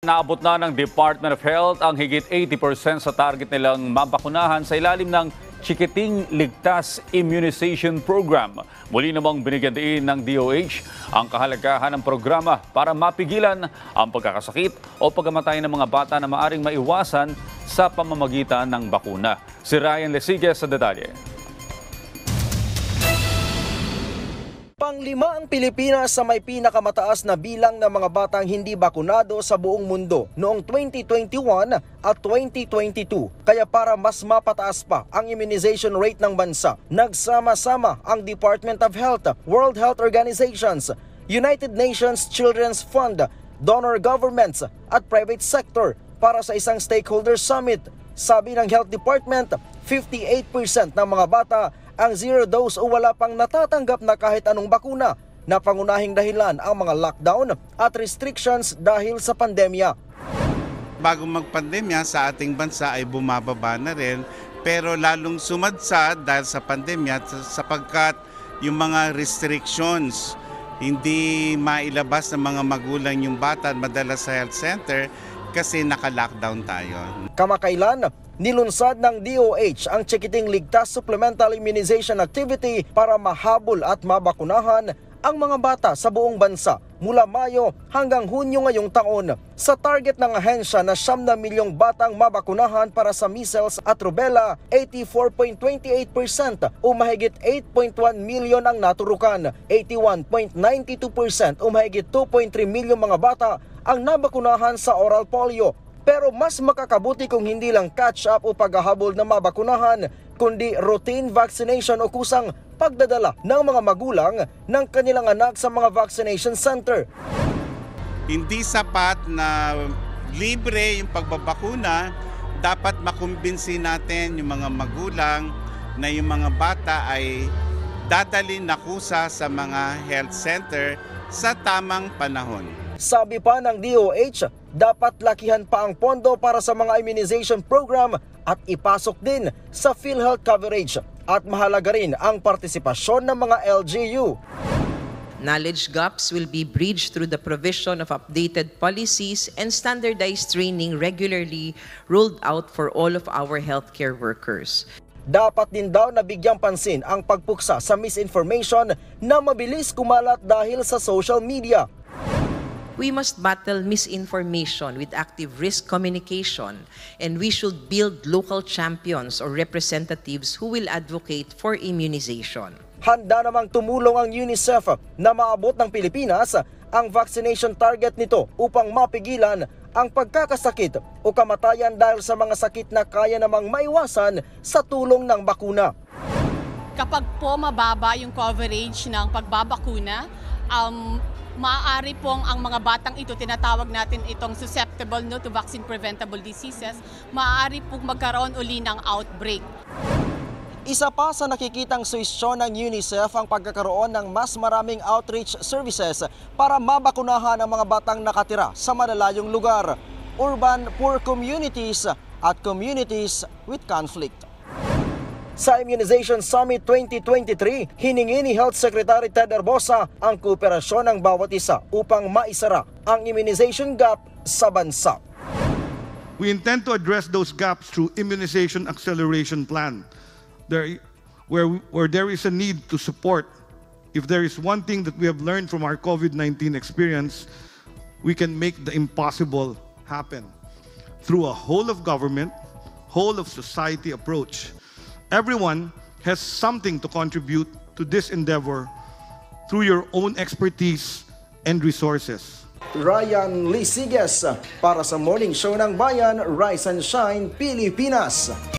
Naabot na ng Department of Health ang higit 80% sa target nilang mabakunahan sa ilalim ng Chikiting Ligtas Immunization Program. Muli namang binigyan din ng DOH ang kahalagahan ng programa para mapigilan ang pagkakasakit o pagkamatay ng mga bata na maaring maiwasan sa pamamagitan ng bakuna. Si Ryan Lesigas sa detalye. Panglima ang Pilipinas sa may pinakamataas na bilang ng mga batang hindi bakunado sa buong mundo noong 2021 at 2022. Kaya para mas mapataas pa ang immunization rate ng bansa, nagsama-sama ang Department of Health, World Health Organizations, United Nations Children's Fund, donor governments at private sector para sa isang stakeholder summit. Sabi ng Health Department, 58% ng mga bata ang zero dose o wala pang natatanggap na kahit anong bakuna, na pangunahing dahilan ang mga lockdown at restrictions dahil sa pandemya. Bago magpandemya sa ating bansa ay bumababa na rin, pero lalong sumadsad dahil sa pandemya sapagkat yung mga restrictions, hindi mailabas ng mga magulang yung bata madalas sa health center kasi naka-lockdown tayo. Kamakailan, nilunsad ng DOH ang Chikiting Ligtas Supplemental Immunization Activity para mahabol at mabakunahan ang mga bata sa buong bansa mula Mayo hanggang Hunyo ngayong taon. Sa target ng ahensya na 9 milyong batang mabakunahan para sa measles at rubella, 84.28% o mahigit 8.1 milyon ang naturukan. 81.92% o mahigit 2.3 milyong mga bata ang nabakunahan sa oral polio. Pero mas makakabuti kung hindi lang catch-up o paghahabol na mabakunahan, kundi routine vaccination o kusang pagdadala ng mga magulang ng kanilang anak sa mga vaccination center. Hindi sapat na libre yung pagbabakuna, dapat makumbinsi natin yung mga magulang na yung mga bata ay dadalhin na kusa sa mga health center sa tamang panahon. Sabi pa ng DOH, dapat lakihan pa ang pondo para sa mga immunization program at ipasok din sa PhilHealth coverage at mahalaga rin ang partisipasyon ng mga LGU. Knowledge gaps will be bridged through the provision of updated policies and standardized training regularly rolled out for all of our healthcare workers. Dapat din daw na bigyang pansin ang pagpuksa sa misinformation na mabilis kumalat dahil sa social media. We must battle misinformation with active risk communication, and we should build local champions or representatives who will advocate for immunization. Handa namang tumulong ang UNICEF na maabot ng Pilipinas ang vaccination target nito upang mapigilan ang pagkakasakit o kamatayan dahil sa mga sakit na kaya namang maiwasan sa tulong ng bakuna. Kapag po mababa yung coverage ng pagbabakuna, maaari pong ang mga batang ito, tinatawag natin itong susceptible to vaccine preventable diseases, maaari pong magkaroon uli ng outbreak. Isa pa sa nakikitang suhestyon ng UNICEF ang pagkakaroon ng mas maraming outreach services para mabakunahan ang mga batang nakatira sa malalayong lugar, urban poor communities at communities with conflict. Sa Immunization Summit 2023, hiningi ni Health Secretary Ted Herbosa ang kooperasyon ng bawat isa upang maisara ang immunization gap sa bansa. We intend to address those gaps through Immunization Acceleration Plan, where there is a need to support. If there is one thing that we have learned from our COVID-19 experience, we can make the impossible happen through a whole of government, whole of society approach. Everyone has something to contribute to this endeavor through your own expertise and resources. Ryan Lesigas para sa Morning Show ng Bayan, Rise and Shine, Pilipinas.